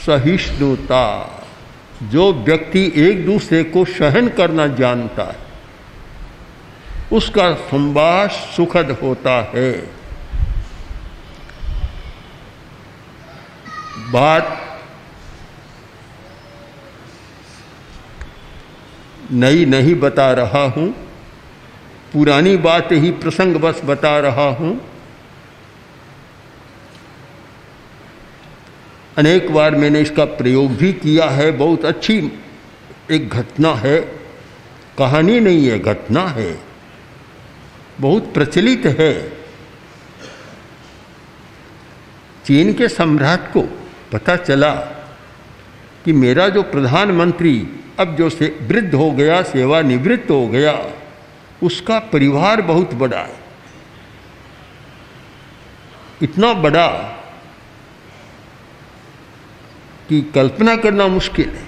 सहिष्णुता। जो व्यक्ति एक दूसरे को सहन करना जानता है उसका संवाद सुखद होता है। बात नई नहीं बता रहा हूँ, पुरानी बात ही प्रसंगवश बता रहा हूँ। अनेक बार मैंने इसका प्रयोग भी किया है। बहुत अच्छी एक घटना है, कहानी नहीं है, घटना है, बहुत प्रचलित है। चीन के सम्राट को पता चला कि मेरा जो प्रधानमंत्री अब जो से वृद्ध हो गया, सेवानिवृत्त हो गया, उसका परिवार बहुत बड़ा है। इतना बड़ा कि कल्पना करना मुश्किल है।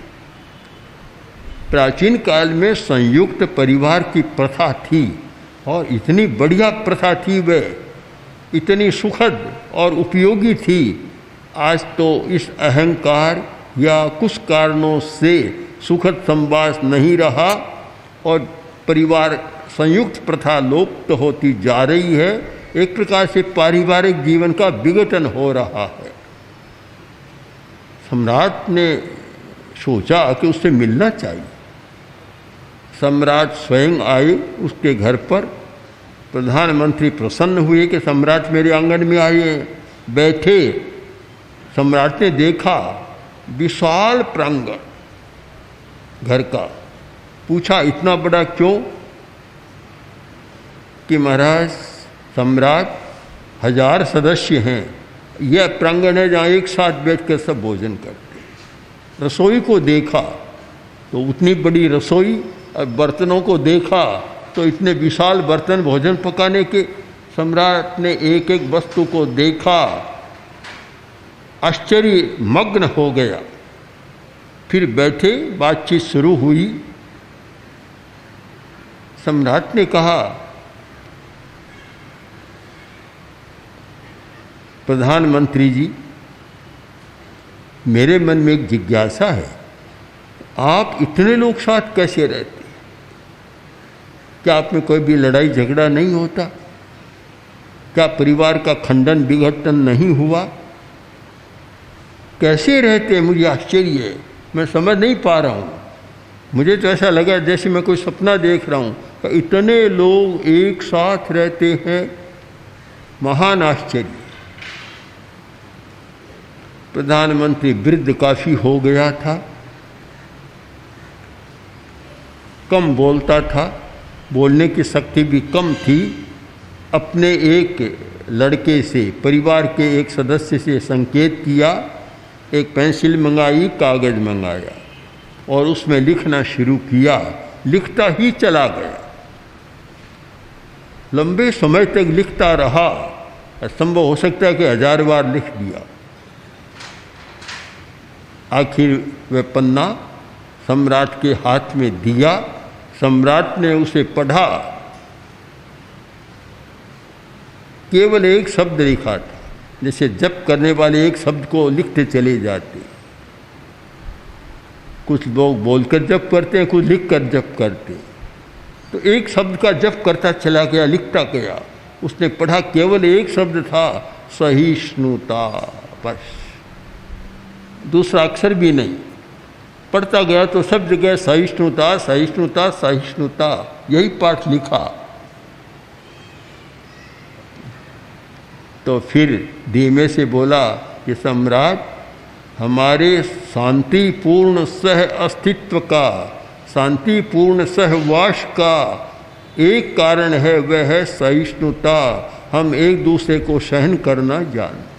प्राचीन काल में संयुक्त परिवार की प्रथा थी और इतनी बढ़िया प्रथा थी, वह इतनी सुखद और उपयोगी थी। आज तो इस अहंकार या कुछ कारणों से सुखद संवाद नहीं रहा और परिवार संयुक्त प्रथा लुप्त होती जा रही है। एक प्रकार से पारिवारिक जीवन का विघटन हो रहा है। सम्राट ने सोचा कि उससे मिलना चाहिए। सम्राट स्वयं आए उसके घर पर। प्रधानमंत्री प्रसन्न हुए कि सम्राट मेरे आंगन में आए, बैठे। सम्राट ने देखा विशाल प्रांगण घर का। पूछा इतना बड़ा क्यों? कि महाराज सम्राट 1000 सदस्य हैं, यह प्रांगण है जहाँ एक साथ बैठकर सब भोजन करते। रसोई को देखा तो उतनी बड़ी रसोई, और बर्तनों को देखा तो इतने विशाल बर्तन भोजन पकाने के। सम्राट ने एक एक वस्तु को देखा, आश्चर्य मग्न हो गया। फिर बैठे, बातचीत शुरू हुई। सम्राट ने कहा प्रधानमंत्री जी, मेरे मन में एक जिज्ञासा है, आप इतने लोग साथ कैसे रहते? क्या आप में कोई भी लड़ाई झगड़ा नहीं होता? क्या परिवार का खंडन विघटन नहीं हुआ? कैसे रहते? मुझे आश्चर्य है, मैं समझ नहीं पा रहा हूँ। मुझे तो ऐसा लगा जैसे मैं कोई सपना देख रहा हूँ। इतने लोग एक साथ रहते हैं, महान आश्चर्य। प्रधानमंत्री वृद्ध काफी हो गया था, कम बोलता था, बोलने की शक्ति भी कम थी। अपने एक लड़के से, परिवार के एक सदस्य से संकेत किया, एक पेंसिल मंगाई, कागज मंगाया और उसमें लिखना शुरू किया। लिखता ही चला गया, लंबे समय तक लिखता रहा। संभव हो सकता है कि 1000 बार लिख दिया। आखिर वह पन्ना सम्राट के हाथ में दिया। सम्राट ने उसे पढ़ा। केवल एक शब्द लिखा था, जैसे जप करने वाले एक शब्द को लिखते चले जाते। कुछ लोग बोलकर जप करते हैं, कुछ लिखकर जप करते। तो एक शब्द का जप करता चला गया, लिखता गया। उसने पढ़ा, केवल एक शब्द था, सहिष्णुता, बस, दूसरा अक्षर भी नहीं। पढ़ता गया तो सब जगह सहिष्णुता, सहिष्णुता, सहिष्णुता, यही पाठ लिखा। तो फिर धीमे से बोला कि सम्राट, हमारे शांतिपूर्ण सह अस्तित्व का, शांतिपूर्ण सहवास का एक कारण है, वह है सहिष्णुता। हम एक दूसरे को सहन करना जानते।